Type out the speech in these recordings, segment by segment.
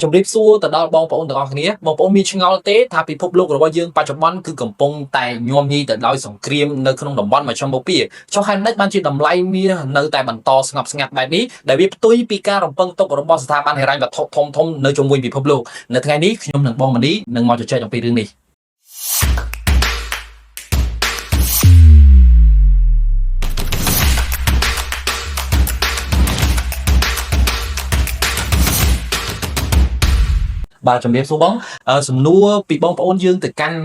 ជំរាបសួរទៅដល់បងប្អូនទាំងអស់គ្នាបងប្អូនមានឆ្ងល់ទេថាពិភពលោករបស់យើងបច្ចុប្បន្នគឺកំពុងតែញោមញីទៅដោយសង្គ្រាមនៅក្នុងតំបន់មជ្ឈមបូព៌ាចុះហេតុម៉េចបានជាតម្លៃមាសនៅតែបន្តស្ងប់ស្ងាត់បែបនេះដែលវាផ្ទុយពីការរំពឹងទុករបស់ស្ថាប័នហិរញ្ញវត្ថុធំៗនៅជុំវិញពិភពលោកនៅថ្ងៃនេះខ្ញុំនិងបងមនីនឹងមកជជែកអំពីរឿងនេះបាទជំរាបសួរបងសំណួរពីបងប្អូនយើងទៅកាន់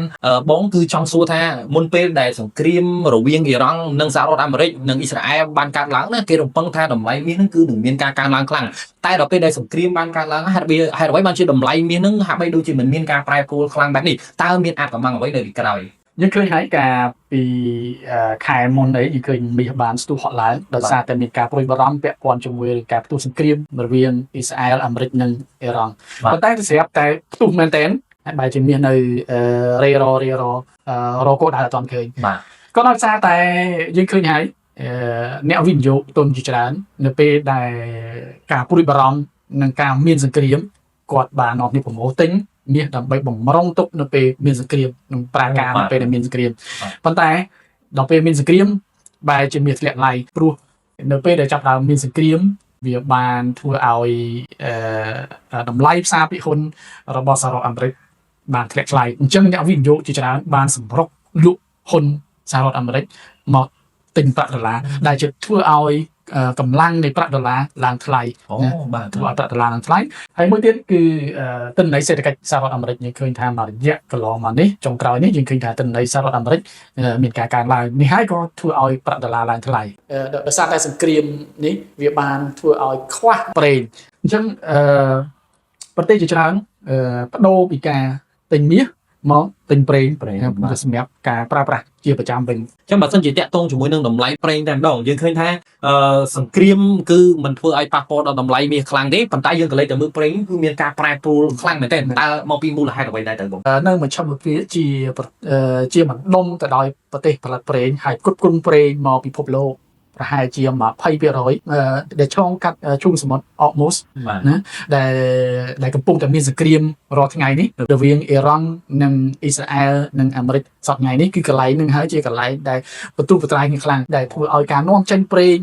បងគឺចង់សួរថាមុនពេលដែលសង្គ្រាមរវាងអ៊ីរ៉ង់និងសហរដ្ឋអាមេរិកនិងអ៊ីស្រាអែលបានកើតឡើងណាគេរំពឹងថាតម្លៃមាសហ្នឹងគឺនឹងមានការកើនឡើងខ្លាំងតែដល់ពេលដែលសង្គ្រាមបានកើតឡើងហេតុអ្វីបានជាតម្លៃមាសហ្នឹងហាក់បីដូចជាមិនមានការប្រែប្រួលខ្លាំងបែបនេះតើមានអាចកំបាំងអ្វីនៅពីក្រោយយើងឃើញហើយការពីខែមុននេះយើងឃើញមាសបានស្ទុះហក់ឡើងដោយសារតែមានការព្រួយបារម្ភពាក់ព័ន្ធជាមួយការផ្ទុះសង្គ្រាមរវាងអ៊ីស្រាអែលអាមេរិកនិងអ៊ីរ៉ង់ប៉ុន្តែស្រាប់តែផ្ទុះមែនទែនហើយបែរជាមាសនៅរកគោលដៅអត់ទាន់ឃើញបាទក៏ដោយសារតែយើងឃើញហើយអ្នកវិនិយោគទុនជាច្រើននៅពេលដែលការព្រួយបារម្ភនឹងការមានសង្គ្រាមគាត់បាននាំគ្នាប្រមូលទិញមាសដើម្បីបំរុងទុកនៅពេលមានសង្គ្រាមនឹងប្រើការនៅពេលដែលមានសង្គ្រាមប៉ុន្តែដល់ពេលមានសង្គ្រាមបែរជាមាសធ្លាក់ថ្លៃព្រោះនៅពេលដែលចាប់ដើមមានសង្គ្រាមវាបានធ្វើឲ្យតម្លៃផ្សារភិហ៊ុនរបស់សហរដ្ឋអាមេរិកបានធ្លាក់ថ្លៃអញ្ចឹងអ្នកវិនិយោគជាច្រើនបានសម្រុកលក់ហ៊ុនសហរដ្ឋអាមេរិកមកទិញប្រាក់ដុល្លារដែលជាធ្វើឲ្យកម្លាំងនៃប្រាក់ដុល្លារឡើងថ្លៃបាទធ្វើឲ្យប្រាក់ដុល្លារឡើងថ្លៃហើយមួយទៀតគឺទិន្នន័យសេដ្ឋកិច្ចសហរដ្ឋអាមេរិកយើងឃើញថាមួយរយៈកន្លងមកនេះចុងក្រោយនេះយើងឃើញថាទិន្នន័យសហរដ្ឋអាមេរិកមានការកើនឡើងនេះហើយក៏ធ្វើឲ្យប្រាក់ដុល្លារឡើងថ្លៃដោយសារតែសង្គ្រាមនេះវាបានធ្វើឲ្យខ្វះប្រេងអញ្ចឹងប្រទេសជាច្រើនបដូរពីការទិញមាសមកទិញប្រេងសម្រាប់ការប្រើប្រាស់ជាប្រចាំវិញអញ្ចឹងបើសិនជាតាក់ទងជាមួយនឹងតម្លៃប្រេងតែម្ដងយើងឃើញថាសង្គ្រាមគឺមិនធ្វើឲ្យប៉ះពាល់ដល់តម្លៃមាសខ្លាំងទេប៉ុន្តែយើងក៏លេចទៅមើលប្រេងគឺមានការប្រែប្រួលខ្លាំងមែនទែនតើមកពីមូលហេតុអ្វីដែរទៅបងនៅមជ្ឈមបូព៌ាជាបណ្ដុំទៅដោយប្រទេសផលិតប្រេងហើយគ្រប់គ្រងប្រេងមកពិភពលោកប្រហែលជា 20% ដែលឆ្លងកាត់ឈូងសមុទ្រអកម៉ូសណាដែលកំពុងតែមានសង្គ្រាមរាល់ថ្ងៃនេះរវាងអ៊ីរ៉ង់និងអ៊ីស្រាអែលនិងអាមេរិកសប្តាហ៍ថ្ងៃនេះគឺកន្លែងនឹងហើយជាកន្លែងដែលបន្ទុះបន្ត្រាយគ្នាខ្លាំងដែលធ្វើឲ្យការនាំចេញប្រេង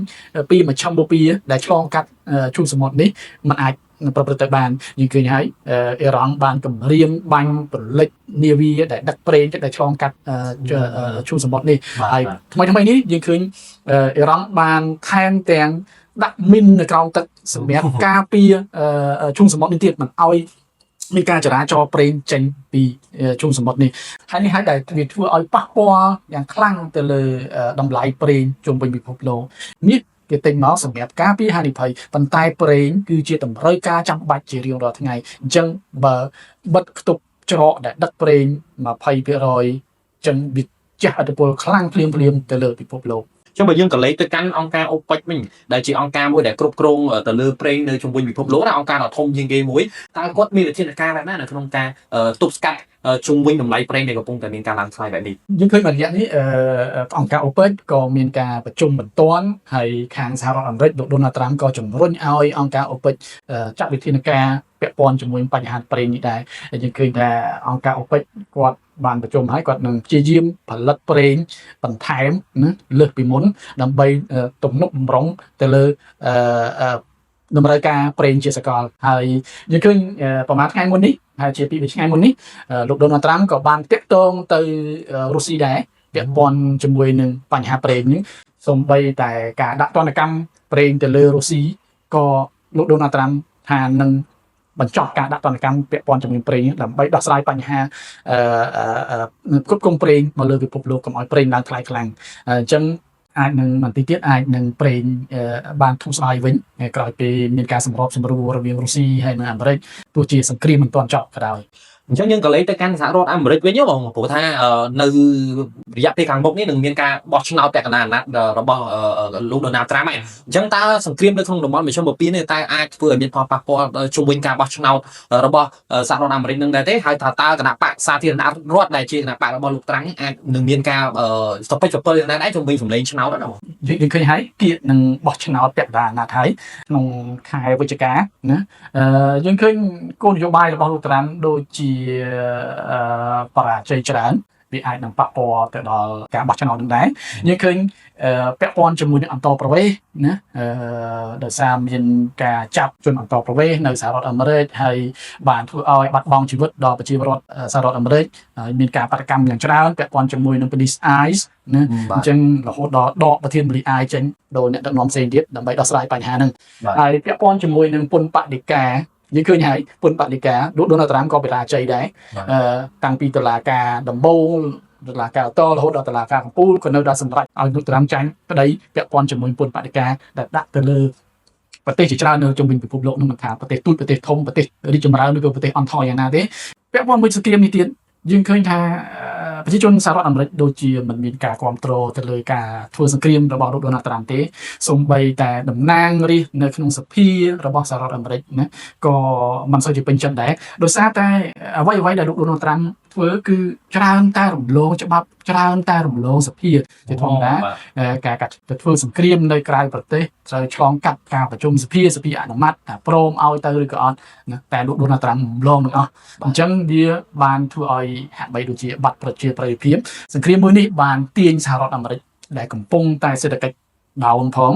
ពីមជ្ឈមបូព៌ាដែលឆ្លងកាត់ឈូងសមុទ្រនេះมันអាចប្រព្រឹត្តទៅបានយើងឃើញហើយអ៊ីរ៉ង់បានគម្រាមបាញ់ពលិចនាវីដែលដឹកប្រេងដែលឆ្លងកាត់ឈូងសមុទ្រនេះហើយថ្មីនេះយើងឃើញអ៊ីរ៉ង់បានថែមទាំងដាក់មីននៅក្រោមទឹកសម្រាប់ការពារឈូងសមុទ្រនេះទៀតមិនឲ្យមានការចរាចរប្រេងចេញពីឈូងសមុទ្រនេះហើយនេះហើយដែលវាធ្វើឲ្យប៉ះពាល់យ៉ាងខ្លាំងទៅលើតម្លៃប្រេងជុំវិញពិភពលោកនេះគេទិញមកសម្រាប់ការពារហានិភ័យប៉ុន្តែប្រេងគឺជាតម្រូវការចាំបាច់ជារៀងរាល់ថ្ងៃអញ្ចឹងបើបិទខ្ទប់ច្រកដែលដឹកប្រេង 20% អញ្ចឹងវាជះឥទ្ធិពលខ្លាំងភ្លាមទៅលើពិភពលោកចឹងបើយើងក៏លេខទៅកាន់អង្គការ OPEC វិញដែលជាអង្គការមួយដែលគ្រប់គ្រងទៅលើប្រេងនៅជុំវិញពិភពលោកណាអង្គការដ៏ធំជាងគេមួយតើគាត់មានវិធានការបែបណានៅក្នុងការទប់ស្កាត់ជុំវិញតម្លៃប្រេងដែលកំពុងតែមានការឡើងថ្លៃបែបនេះយើងឃើញមួយរយៈនេះអង្គការ OPEC ក៏មានការប្រជុំបន្ទាន់ហើយខាងសហរដ្ឋអាមេរិកលោក Donald Trump ក៏ជំរុញឲ្យអង្គការ OPEC ចាត់វិធានការពាក់ព័ន្ធជាមួយបញ្ហាប្រេងនេះដែរយើងឃើញថាអង្គការ OPEC គាត់បានប្រជុំហើយគាត់នឹងព្យាយាមផលិតប្រេងបន្ថែមណាលើសពីមុនដើម្បីទំនុកបំរុងទៅលើតម្រូវការប្រេងជាសកលហើយយើងឃើញប្រហែលថ្ងៃមុននេះហើយជាពីថ្ងៃមុននេះលោក Donald Trump ក៏បានតាក់ទងទៅរុស្ស៊ីដែរពាក់ព័ន្ធជាមួយនឹងបញ្ហាប្រេងនេះសូម្បីតែការដាក់ទណ្ឌកម្មប្រេងទៅលើរុស្ស៊ីក៏លោក Donald Trump ថានឹងបញ្ចប់ការដាក់ទណ្ឌកម្មពាក់ព័ន្ធជាមួយប្រេងដើម្បីដោះស្រាយបញ្ហាគ្រប់គ្រងប្រេងមកលើពិភពលោកកុំឲ្យប្រេងឡើងថ្លៃខ្លាំងអញ្ចឹងអាចនឹងបន្តិចទៀតអាចនឹងប្រេងបានធូរស្បើយវិញក្រោយពីមានការសម្របសម្រួលរវាងរុស្ស៊ីហើយនិងអាមេរិកទោះជាសង្គ្រាមមិនទាន់ចប់ក៏ដោយ អញ្ចឹងយើងក៏លេខទៅកាន់សហរដ្ឋអាមេរិកវិញបងព្រោះថានៅរយៈពេលខាងមុខនេះនឹងមានការបោះឆ្នោតពាក់កណ្ដាលអាណត្តិរបស់លោកដូណាល់ត្រាំហើយអញ្ចឹងតើសង្គ្រាមនៅក្នុងតំបន់មជ្ឈមបូព៌ានេះតើអាចធ្វើឲ្យមានផលប៉ះពាល់ជុំវិញការបោះឆ្នោតរបស់សហរដ្ឋអាមេរិកនឹងដែរទេហើយតើគណៈបកសាធារណរដ្ឋដែលជាគណៈបករបស់លោកត្រាំងអាចនឹងមានការសពិចសពិលយ៉ាងណាដែរជុំវិញសម្លេងឆ្នោតដែរបងយើងឃើញហើយគៀកនឹងបោះឆ្នោតពាក់កណ្ដាលអាណត្តិហើយក្នុងខែវិច្ឆិកាណាយើងឃើញគោលនយោបាយរបស់លោកត្រាំដូចជាបរាជ័យច្រើនវាអាចនឹងប៉ះពាល់ទៅដល់ការបោះឆ្នោតនឹងដែរយើងឃើញពាក់ព័ន្ធជាមួយនឹងអន្តរប្រវេសន៍ណាដោយសារមានការចាប់ជនអន្តរប្រវេសន៍នៅសហរដ្ឋអាមេរិកហើយបានធ្វើឲ្យបាត់បង់ជីវិតដល់ប្រជាពលរដ្ឋសហរដ្ឋអាមេរិកហើយមានការបាតកម្មយ៉ាងច្រើនពាក់ព័ន្ធជាមួយនឹង police eyes ណាអញ្ចឹងរហូតដល់ដកប្រធានបលីអាយចេញដោយអ្នកដឹកនាំផ្សេងទៀតដើម្បីដោះស្រាយបញ្ហាហ្នឹងហើយពាក់ព័ន្ធជាមួយនឹងពន្ធបដិការយើងឃើញហើយពន្ធបដិការលោកដូណាល់ត្រាំក៏បរាជ័យដែរតាំងពីតុលាការដំបូងតុលាការតរហូតដល់តុលាការកំពូលក៏នៅតែសម្រេចឲ្យលោកត្រាំចាញ់ក្តីពាក់ព័ន្ធជាមួយពន្ធបដិការដែលដាក់ទៅលើប្រទេសជាច្រើននៅជុំវិញពិភពលោកនោះមិនថាប្រទេសទូតប្រទេសធំប្រទេសរីកចម្រើនឬក៏ប្រទេសអន់ថយយ៉ាងណាទេពាក់ព័ន្ធមួយសង្គ្រាមនេះទៀតយើងឃើញថាប្រជាជនសហរដ្ឋអាមេរិកដូចជាមិនមានការគ្រប់គ្រងទៅលើការធ្វើសង្គ្រាមរបស់លោកដូណាល់ត្រាំទេសូម្បីតែតំណាងរាស្ត្រនៅក្នុងសភារបស់សហរដ្ឋអាមេរិកណាក៏មិនសូវជាពេញចិត្តដែរដោយសារតែអ្វីដែលលោកដូណាល់ត្រាំធ្វើគឺច្រើនតែរំលងច្បាប់ច្រើនតែរំលងសភាជាធម្មតាការកាត់ទៅធ្វើសង្គ្រាមនៅក្រៅប្រទេសត្រូវឆ្លងកាត់ការប្រជុំសភាអនុម័តថាព្រមឲ្យទៅឬក៏អត់ណាតែលោកដូណាល់ត្រាំរំលងទាំងអស់អញ្ចឹងវាបានធ្វើឲ្យហាក់បីដូចជាបាត់ប្រជាប្រិយភាពសង្គ្រាមមួយនេះបានទាញសហរដ្ឋអាមេរិកដែលកំពុងតែសេដ្ឋកិច្ចដោនផង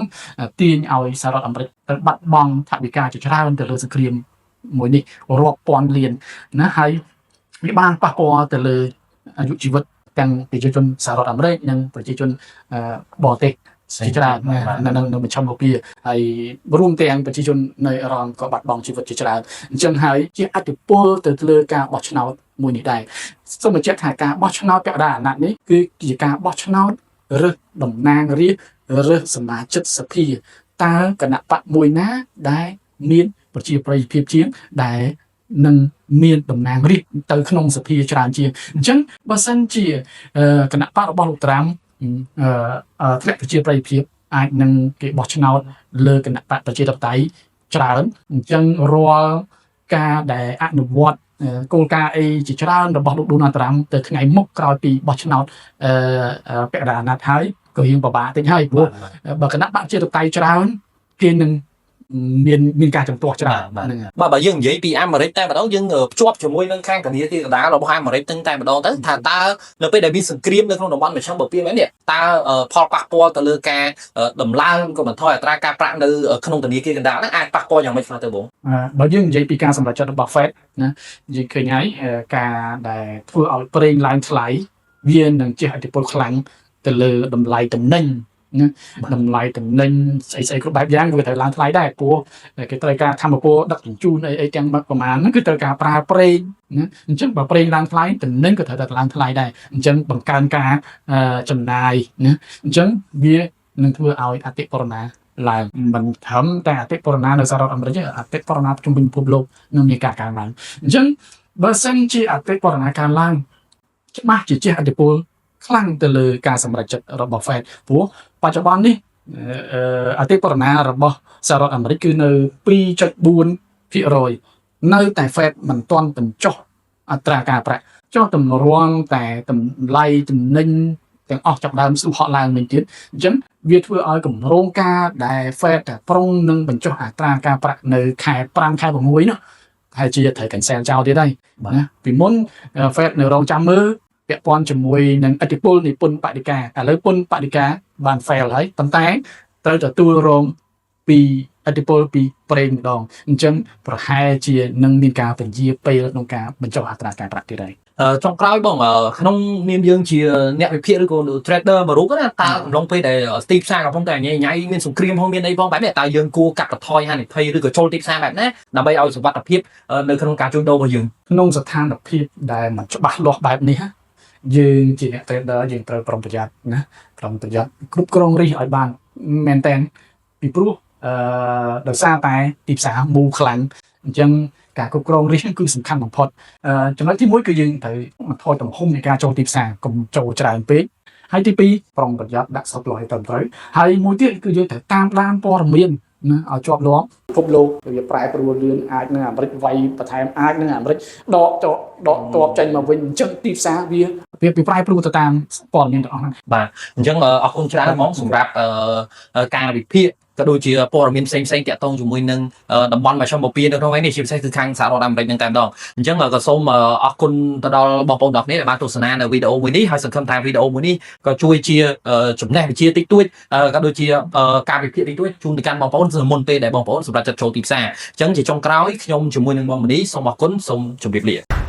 ទាញឲ្យសហរដ្ឋអាមេរិកទៅបាត់បង់ថវិកាជាច្រើនទៅលើសង្គ្រាមមួយនេះរាប់ពាន់លានណាហើយវាបានប៉ះពាល់ទៅលើអាយុជីវិតទាំងប្រជាជនសហរដ្ឋអាមេរិកនិងប្រជាជនបរទេសជាច្រើននៅមជ្ឈមបូព៌ាហើយរួមទាំងប្រជាជននៅអឺរ៉ុបក៏បាត់បង់ជីវិតជាច្រើនអញ្ចឹងហើយជាអតិពលទៅលើការបោះឆ្នោតមួយនេះដែរសូមបញ្ជាក់ថាការបោះឆ្នោតពាក់កណ្ដាលអាណត្តិនេះគឺជាការបោះឆ្នោតរើសតំណាងរាស្ត្ររើសសមាជិកសភាតើគណៈបកមួយណាដែលមានប្រជាប្រិយភាពជាងដែលនឹងមានតំណាងរាស្ត្រទៅក្នុងសភាច្រើនជាងអញ្ចឹងបើសិនជាគណៈបករបស់លោកត្រាំធ្លាក់ប្រជាប្រិយភាពអាចនឹងគេបោះឆ្នោតលើគណៈបកប្រជាធិបតេយ្យច្រើនអញ្ចឹងរាល់ការដែលអនុវត្តគោលការណ៍អីជាច្រើនរបស់លោកដូណាល់ត្រាំទៅថ្ងៃមុខក្រោយពីបោះឆ្នោតពាក់កណ្ដាលអាណត្តិហើយក៏រៀងពិបាកតិចហើយព្រោះបើគណៈបកប្រជាធិបតេយ្យច្រើនគេនឹងមានការចំទាស់ច្រើនហ្នឹងបើយើងនិយាយពីអាមេរិកតែម្ដងយើងភ្ជាប់ជាមួយនឹងខាងធនាគារកណ្ដាលរបស់អាមេរិកតែម្ដងទៅថាតើនៅពេលដែលមានសង្គ្រាមនៅក្នុងតំបន់មជ្ឈមបូព៌ានេះតើផលប៉ះពាល់ទៅលើការដំឡើងក៏បន្ថយអត្រាការប្រាក់នៅក្នុងធនាគារកណ្ដាលហ្នឹងអាចប៉ះពាល់យ៉ាងម៉េចខ្លះទៅបងបើយើងនិយាយពីការសម្រេចចិត្តរបស់ Fed ណាយើងឃើញហើយការដែលធ្វើឲ្យប្រេងឡើងថ្លៃវានឹងជះឥទ្ធិពលខ្លាំងទៅលើតម្លៃទំនិញណាតម្លៃតំណែងស្អីគ្រប់បែបយ៉ាងវាត្រូវឡើងថ្លៃដែរព្រោះគេត្រូវការធម្មពលដឹកជញ្ជូនអីទាំងប្រមាណហ្នឹងគឺត្រូវការប្រើប្រេងណាអញ្ចឹងបើប្រេងឡើងថ្លៃតំណែងក៏ត្រូវតែឡើងថ្លៃដែរអញ្ចឹងបង្កើនការចំណាយណាអញ្ចឹងវានឹងធ្វើឲ្យអតិផរណាឡើងមិនត្រឹមតែអតិផរណានៅសហរដ្ឋអាមេរិកទេអតិផរណាជុំវិញពិភពលោកនឹងមានការកើនឡើងអញ្ចឹងបើសិនជាអតិផរណាកើនឡើងច្បាស់ជាជះឥទ្ធិពលខ្លាំងទៅលើការសម្រេចចិត្តរបស់ Fed ព្រោះបច្ចុប្បន្ននេះអតិផរណារបស់សហរដ្ឋអាមេរិកគឺនៅ 2.4% នៅតែ Fed មិនទាន់បញ្ចុះអត្រាការប្រាក់ចុះតម្រាំតែតម្លៃទំនិញទាំងអស់ចាប់ដើមស្ទុះហក់ឡើងវិញទៀតអញ្ចឹងវាធ្វើឲ្យគម្រោងការដែល Fed តែប្រុងនឹងបញ្ចុះអត្រាការប្រាក់នៅខែ5ខែ6នោះហើយជាត្រូវ cancel ចោលទៀតហើយណាពីមុន Fed នៅរងចាំមើលពាក់ព័ន្ធជាមួយនឹងឥទ្ធិពលនៃពន្ធបដិការឥឡូវពន្ធបដិការបាន fail ហើយប៉ុន្តែត្រូវទទួលរងពីឥទ្ធិពលពីប្រេងម្ដងអញ្ចឹងប្រហែលជានឹងមានការពន្យាពេលក្នុងការបញ្ចុះអត្រាការប្រាក់ទៀតហើយចុងក្រោយបងក្នុងនាមយើងជាអ្នកវិភាគឬក៏ trader មួយរូបណាតើអំឡុងពេលដែលទីផ្សារកំពុងតែញ៉ៃមានសង្គ្រាមផងមានអីផងបែបនេះតើយើងគួរកាត់បន្ថយហានិភ័យឬក៏ចូលទីផ្សារបែបណាដើម្បីឲ្យសុវត្ថិភាពនៅក្នុងការជួញដូររបស់យើងក្នុងស្ថានភាពដែលមិនច្បាស់លាស់បែបនេះយើងជាអ្នក trader យើងត្រូវប្រុងប្រយ័ត្នណាប្រុងប្រយ័ត្នគ្រប់គ្រងរិះឲ្យបានមែនតើពីព្រោះដោយសារតែទីផ្សារមូលខ្លាំងអញ្ចឹង ការគ្រប់គ្រងរាជគឺសំខាន់បំផុតចំណុចទី1គឺយើងត្រូវថយទំហំនៃការចូលទីផ្សារកុំចូលច្រើនពេកហើយទី2ប្រុងប្រយ័ត្នដាក់ stop loss ឲ្យត្រឹមត្រូវហើយមួយទៀតគឺយើងត្រូវតាមដានព័ត៌មានណាឲ្យជាប់លាប់ពិភពលោកវាប្រែប្រួលលឿនអាចនឹងអាមេរិកវាយបន្ថែមអាចនឹងអាមេរិកដកតបចេញមកវិញអញ្ចឹងទីផ្សារវាប្រែប្រួលទៅតាមព័ត៌មានទាំងអស់ហ្នឹង បាទអញ្ចឹងអរគុណច្រើនហ្មងសម្រាប់ការវិភាគក៏ដូចជាព័ត៌មានផ្សេងៗតាក់ទងជាមួយនឹងតំបន់មជ្ឈមបូព៌ានៅក្នុងនេះជាពិសេសគឺខាងសហរដ្ឋអាមេរិកនឹងតែម្ដងអញ្ចឹងក៏សូមអរគុណទៅដល់បងប្អូនទាំងអស់គ្នាដែលបានទស្សនានៅវីដេអូមួយនេះហើយសង្ឃឹមថាវីដេអូមួយនេះក៏ជួយជាចំណេះវិជ្ជាតិចតួចក៏ដូចជាការវិភាគតិចតួចជូនទៅកាន់បងប្អូនមុនពេលដែលបងប្អូនសម្រាប់ចាត់ចូលទីផ្សារអញ្ចឹងជាចុងក្រោយខ្ញុំជាមួយនឹងបងមនីសូមអរគុណសូមជម្រាបលា